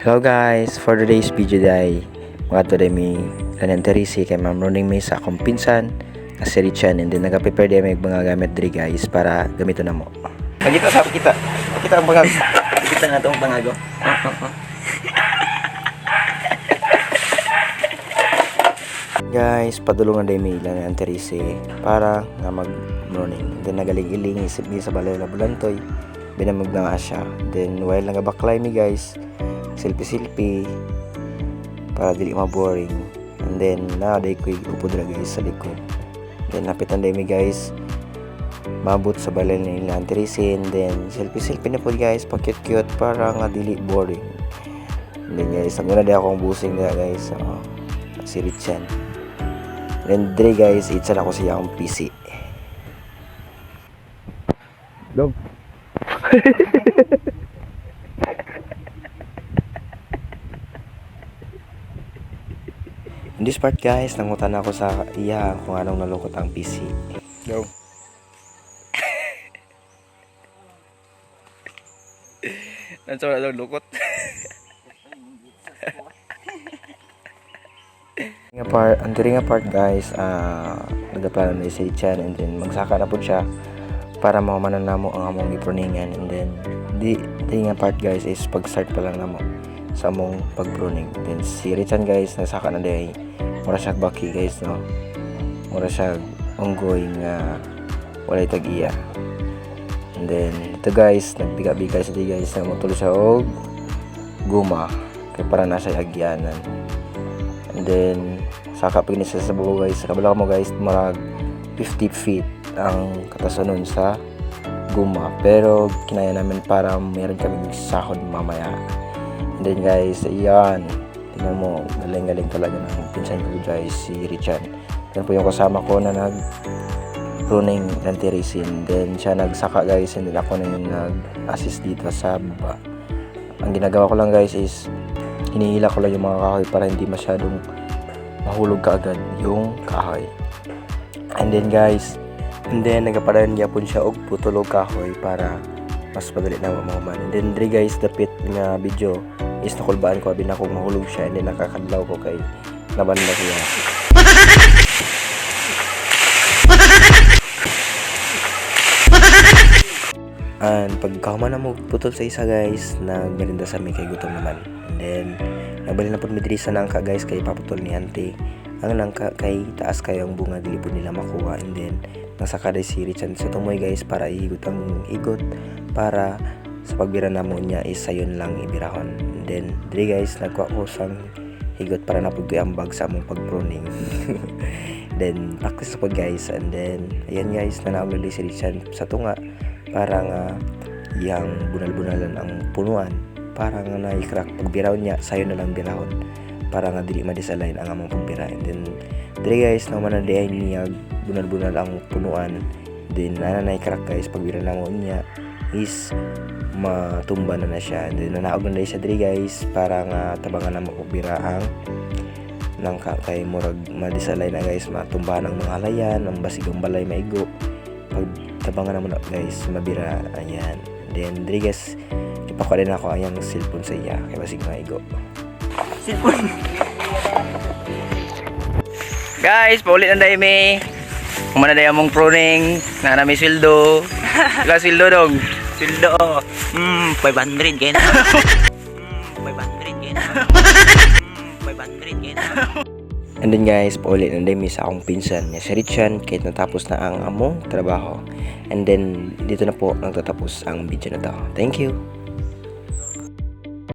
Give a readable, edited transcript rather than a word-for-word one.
Hello guys, for today's video day, mga today may nanenterisi kay Ma'am Roning may sa akong pinsan na si Richan, and then nag-prepare din may mga gamit diri guys para gamito na mo. Magita sa kita ang pangag. Kita nga tong pangago. Guys, padulong na day may nanenterisi para nga mag-Roning. Then nagalig-iling isip sa balay na bulantoy. Binamag na nga siya. Then while nagabaklay mi guys, selfie para dili ma-boring. And then naaday ko upod na guys sa likod. Then napitan day mi guys mabot sa balay nila anterisin. Then selfie na po guys, pa cute para nga dili boring. And then guys, ang una day akong busing na guys, si Richan. Then dre guys, itsan ako siya ang PC. Dog. In this part guys, nangutan ako sa iya kung anong nalukot ang PC. Go. Nanso na daw lukot. Ang part guys, nagplano na si Chan, and then magsaka na po siya para mahumanan namo ang among gipruningan. And then di nga part guys is pag-start pa lang namo sa among pagpruning. Then si Richan guys nagsaka na day mura siya baki guys, no, mura siya unggoy nga walay tag-iya. And then ito guys, nagbiga-biga siya guys na motul siya og guma kay para na siya agyanan. And then saka pag sa babaw guys, sa kabila mo guys, marag 50 feet ang katasunon sa guma, pero kinaya namin para meron kaming sahod mamaya. And then guys, ayan, tingnan mo, galing talaga ng pinsan ko guys, si Richan. Yan po yung kasama ko na nag pruning ng terisin. Then siya nagsaka guys, and then ako na yung nag-assist dito sa baba. Ang ginagawa ko lang guys is hinihila ko lang yung mga kahoy para hindi masyadong mahulog kaagad yung kahoy. And then guys, nagaparan gyapon siya og putulog kahoy para mas madali na mahuman. And then dre guys, dapit nga video is nakulbaan ko abin akong mahulog siya, and then nakakadlaw ko kay naban na siya. And pagkahuman na mo putol sa isa guys, nagmerinda sa amin kay gutom naman. And then nabali na po midri sa nangka guys kay paputol ni auntie. Ang nangka kay taas kayo ang bunga, dili po nila makuha. And then nasaka day si Richan sa tumoy guys para ihigot ang igot para sa pagbira namo niya is sayon lang ibirahon. And then diri guys, nagkuha ko sang higot para napugtoy ang bag sa among pagpruning. Then practice po guys. And then ayan guys, nanaog na si Richan sa tunga para nga iyang bunal-bunalan ang punuan para nga na-crack pagbiraw niya, sayo na lang birahon para nga dili ma-disalign ang among pagbira. And then diri guys, naman na diay niya bunal-bunal ang punuan. Then na-crack guys, pagbira na mo niya is matumba na siya. And then nanaog na siya diri guys para nga tabangan na mapagbira ang nang kay murag ma-disalign na guys, matumba ng mga halayan, ang basigang balay maigo. Pag tabangan na mo na guys, mabira. Ayan. Then diri guys, ipakuha din ako ang cellphone sa iya kay basig maigo. Cellphone. Guys, paulit na dahil may kumana dahil among pruning na nami sweldo. Ila sweldo dong. Sweldo 500 kayo na. 500 kayo na. 500 kayo na. And then guys, paulit na dahil may sa akong pinsan niya si Richan kahit natapos na ang among trabaho. And then dito na po nagtatapos ang video na to. Thank you.